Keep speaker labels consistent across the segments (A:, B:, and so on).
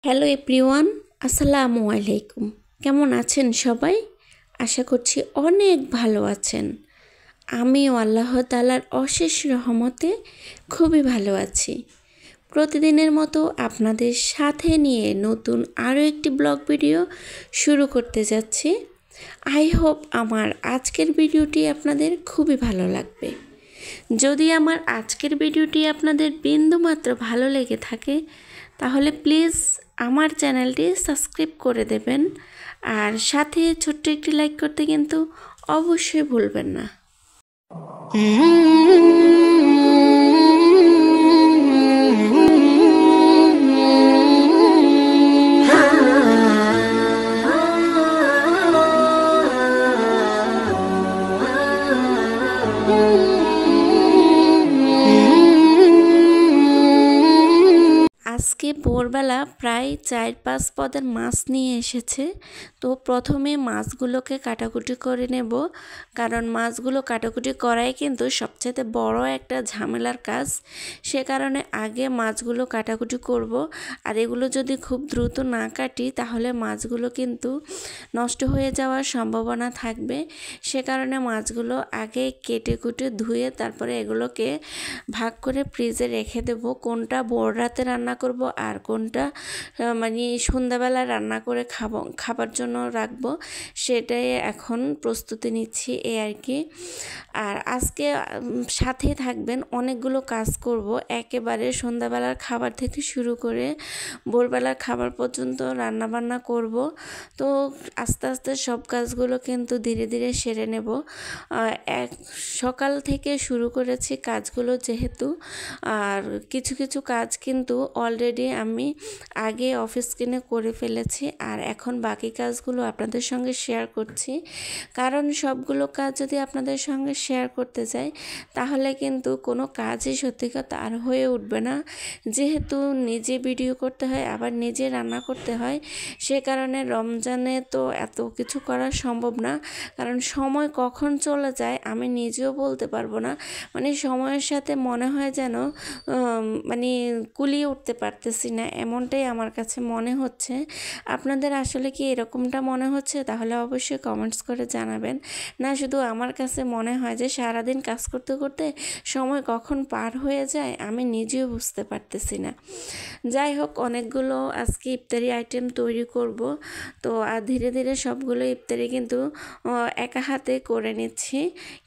A: Hello everyone, আসসালামু আলাইকুম। কেমন আছেন সবাই? আশা করছি অনেক ভালো আছেন। আমিও আল্লাহ তাআলার অশেষ রহমতে খুবই ভালো আছি। প্রতিদিনের মতো আপনাদের সাথে নিয়ে নতুন আরও একটি ব্লগ ভিডিও শুরু করতে যাচ্ছি। আই হোপ আমার আজকের ভিডিওটি আপনাদের খুবই ভালো লাগবে। যদি আমার আজকের ভিডিওটি আপনাদের বিন্দুমাত্র ভালো লেগে থাকে তাহলে প্লিজ আমার চ্যানেলটি সাবস্ক্রাইব করে দেবেন, আর সাথে ছোট্ট একটি লাইক করতে কিন্তু অবশ্যই ভুলবেন না। আজকে ভোরবেলা প্রায় 4-5 পদের মাছ নিয়ে এসেছে। তো প্রথমে মাছগুলোকে কাটাকুটি করে নেব, কারণ মাছগুলো কাটাকুটি করাই কিন্তু সবচেয়ে বড় একটা ঝামেলার কাজ। সে কারণে আগে মাছগুলো কাটাকুটি করব, আর এগুলো যদি খুব দ্রুত না কাটি তাহলে মাছগুলো কিন্তু নষ্ট হয়ে যাওয়ার সম্ভাবনা থাকবে। সে কারণে মাছগুলো আগে কেটে কুটে ধুয়ে তারপরে এগুলোকে ভাগ করে ফ্রিজে রেখে দেব। কোনটা ভোর রাতে রান্না করব আর কোনটা মানে সন্ধ্যাবেলা রান্না করে খাবার জন্য রাখবো, সেটাই এখন প্রস্তুতি নিচ্ছি এই আর কি। আর আজকে সাথে থাকবেন, অনেকগুলো কাজ করব, একেবারে সন্ধ্যাবেলার খাবার থেকে শুরু করে ভোরবেলার খাবার পর্যন্ত রান্না বান্না করব। তো আস্তে আস্তে সব কাজগুলো কিন্তু ধীরে ধীরে সেরে নেব। সকাল থেকে শুরু করেছি কাজগুলো যেহেতু, আর কিছু কিছু কাজ কিন্তু অলরেডি আমি আগে অফিস স্ক্রিনে করে ফেলেছি, আর এখন বাকি কাজগুলো আপনাদের সঙ্গে শেয়ার করছি। কারণ সবগুলো কাজ যদি আপনাদের সঙ্গে শেয়ার করতে যাই তাহলে কিন্তু কোনো কাজই সত্যি কথা আর হয়ে উঠবে না। যেহেতু নিজে ভিডিও করতে হয় আবার নিজে রান্না করতে হয়, সে কারণে রমজানে তো এত কিছু করা সম্ভব না, কারণ সময় কখন চলে যায় আমি নিজেও বলতে পারবো না। মানে সময়ের সাথে মনে হয় যেন মানে কুলিয়ে উঠতে পারতেছি না, এমনটাই আমার কাছে মনে হচ্ছে। আপনাদের আসলে কি এরকমটা মনে হচ্ছে? তাহলে অবশ্যই কমেন্টস করে জানাবেন। না শুধু আমার কাছে মনে হয় যে সারাদিন কাজ করতে করতে সময় কখন পার হয়ে যায় আমি নিজেও বুঝতে পারতেছি না। যাই হোক, অনেকগুলো আজকে ইফতারি আইটেম তৈরি করব। তো আর ধীরে ধীরে সবগুলো ইফতারি কিন্তু একা হাতে করে নিচ্ছি,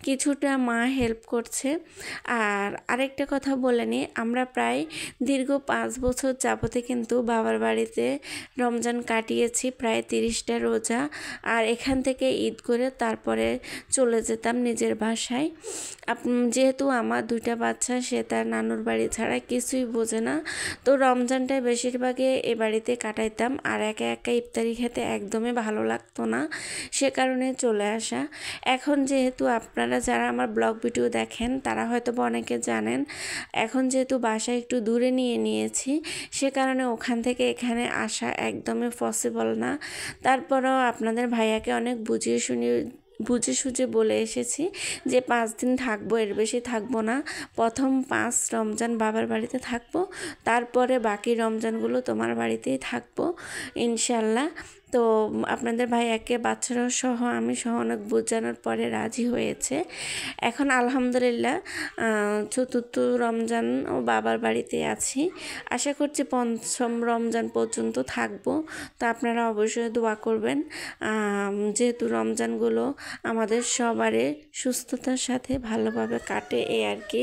A: কিছুটা মা হেল্প করছে। আর আরেকটা কথা বলে নিই, আমরা প্রায় দীর্ঘ 5 বছর যাবতে কিন্তু বাবার বাড়িতে রমজান কাটিয়েছি, প্রায় 30টা রোজা। আর এখান থেকে ঈদ করে তারপরে চলে যেতাম নিজের বাসায়। যেহেতু আমার 2টা বাচ্চা, সে তার নানুর বাড়ি ছাড়া কিছুই বোঝে না, তো রমজানটাই বেশিরভাগই এ বাড়িতে কাটাইতাম। আর একা একা ইফতারি খেতে একদমই ভালো লাগতো না, সে কারণে চলে আসা। এখন যেহেতু আপনারা যারা আমার ব্লগ ভিডিও দেখেন তারা হয়তো অনেকে জানেন, এখন যেহেতু বাসা একটু দূরে নিয়েছি, সে কারণে ওখান থেকে এখানে আসা একদমই পসিবল না। তারপরেও আপনাদের ভাইয়াকে অনেক বুঝে সুঝে বলে এসেছি যে 5 দিন থাকবো, এর বেশি থাকবো না। প্রথম 5 রমজান বাবার বাড়িতে থাকবো, তারপরে বাকি রমজানগুলো তোমার বাড়িতেই থাকবো ইনশাল্লাহ। তো আপনাদের ভাইয়াকে বাচ্চারাও সহ আমি সহ অনেক বোঝানোর পরে রাজি হয়েছে। এখন আলহামদুলিল্লাহ 4র্থ রমজান ও বাবার বাড়িতে আছি। আশা করছি 5ম রমজান পর্যন্ত থাকবো। তো আপনারা অবশ্যই দোয়া করবেন, যেহেতু রমজানগুলো আমাদের সবারই সুস্থতার সাথে ভালোভাবে কাটে এই আর কি।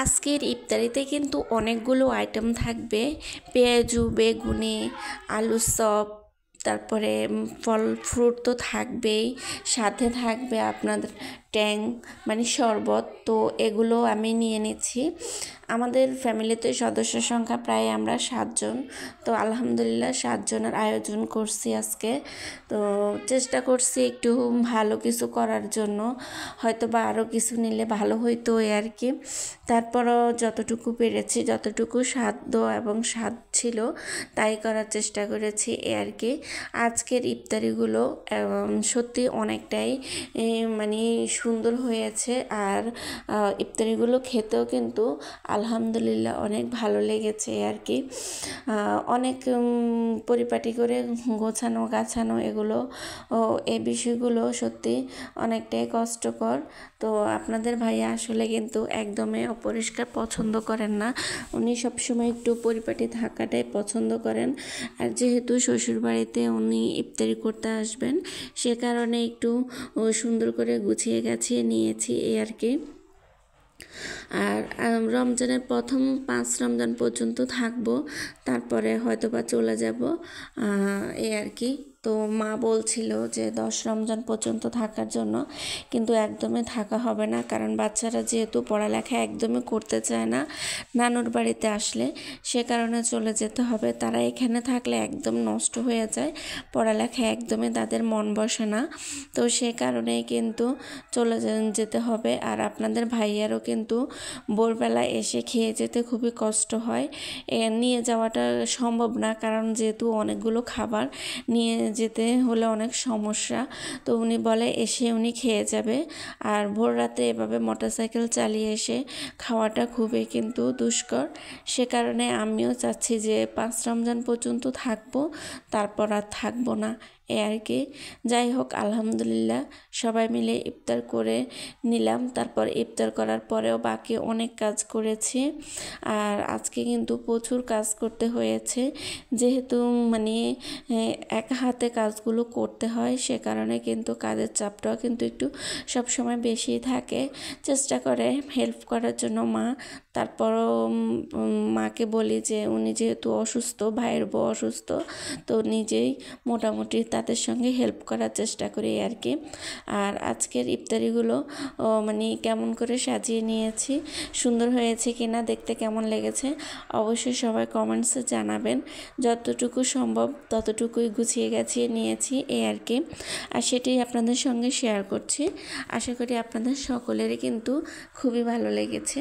A: আজকের ইফতারিতে কিন্তু অনেকগুলো আইটেম থাকবে, পেঁয়াজু, বেগুনি, আলুর চপ, তারপরে ফল ফ্রুট তো থাকবেই, সাথে থাকবে আপনাদের ট্যাং মানে শরবত। তো এগুলো আমি নিয়ে নিচ্ছি। আমাদের ফ্যামিলিতে সদস্য সংখ্যা প্রায় আমরা 7 জন। তো আলহামদুলিল্লাহ 7 জনের আয়োজন করছি আজকে। তো চেষ্টা করছি একটু ভালো কিছু করার জন্য, হয়তো বা আরও কিছু নিলে ভালো হইতো আর কি। তারপরও যতটুকু পেরেছি, যতটুকু সাধ্য এবং স্বাদ ছিল তাই করার চেষ্টা করেছি আর কি। আজকের ইফতারিগুলো সত্যি অনেকটাই মানে সুন্দর হয়েছে। আর ইফতারিগুলো খেতেও কিন্তু আলহামদুলিল্লাহ অনেক ভালো লেগেছে আর কি। অনেক পরিপাটি করে গোছানো গাছানো এগুলো এই বিষয়গুলো সত্যি অনেকটাই কষ্টকর। তো আপনাদের ভাইয়া আসলে কিন্তু একদমই অপরিষ্কার পছন্দ করেন না, উনি সবসময় একটু পরিপাটি থাকাটাই পছন্দ করেন। আর যেহেতু শ্বশুরবাড়িতে উনি ইফতারি করতে আসবেন, সে কারণে একটু সুন্দর করে গুছিয়ে গাছিয়ে নিয়েছি এই আর কি। আর রমজানের প্রথম 5 রমজান পর্যন্ত থাকবো, তারপরে হয়তো বা চলে যাব এই আর কি। তো মা বলছিল যে 10 রমজান পর্যন্ত থাকার জন্য, কিন্তু একদমই থাকা হবে না, কারণ বাচ্চারা যেহেতু পড়ালেখা একদমই করতে চায় না নানুর বাড়িতে আসলে, সে কারণে চলে যেতে হবে। তারা এখানে থাকলে একদম নষ্ট হয়ে যায়, পড়ালেখা একদমই তাদের মন বসে না। তো সে কারণেই কিন্তু চলে যেতে হবে। আর আপনাদের ভাইয়ারও কিন্তু ভোরবেলা এসে খেয়ে যেতে খুবই কষ্ট হয়, নিয়ে যাওয়াটা সম্ভব না, কারণ যেহেতু অনেকগুলো খাবার নিয়ে যেতে হলে অনেক সমস্যা। তো উনি বলে এসে উনি খেয়ে যাবে। আর ভোর রাতে এভাবে মোটরসাইকেল চালিয়ে এসে খাওয়াটা খুবই কিন্তু দুষ্কর। সে কারণে আমিও চাচ্ছি যে 5 রমজান পর্যন্ত থাকবো, তারপর আর থাকবো না এ আর কি। যাই হোক আলহামদুলিল্লাহ সবাই মিলে ইফতার করে নিলাম। তারপর ইফতার করার পরেও বাকি অনেক কাজ করেছি। আর আজকে কিন্তু প্রচুর কাজ করতে হয়েছে, যেহেতু মানে একা হাতে কাজগুলো করতে হয়, সে কারণে কিন্তু কাজের চাপটাও কিন্তু একটু সবসময় বেশি থাকে। চেষ্টা করে হেল্প করার জন্য মা, তারপরও মাকে বলি যে উনি যেহেতু অসুস্থ, ভাইয়ের বউ অসুস্থ, তো নিজেই মোটামুটি তাদের সঙ্গে হেল্প করার চেষ্টা করি আর কি। আর আজকের ইফতারিগুলো মানে কেমন করে সাজিয়ে নিয়েছি, সুন্দর হয়েছে কিনা, দেখতে কেমন লেগেছে অবশ্যই সবাই কমেন্টসে জানাবেন। যতটুকু সম্ভব ততটুকুই গুছিয়ে গাছিয়ে নিয়েছি এই আর কি। আর সেটাই আপনাদের সঙ্গে শেয়ার করছি। আশা করি আপনাদের সকলেরই কিন্তু খুবই ভালো লেগেছে।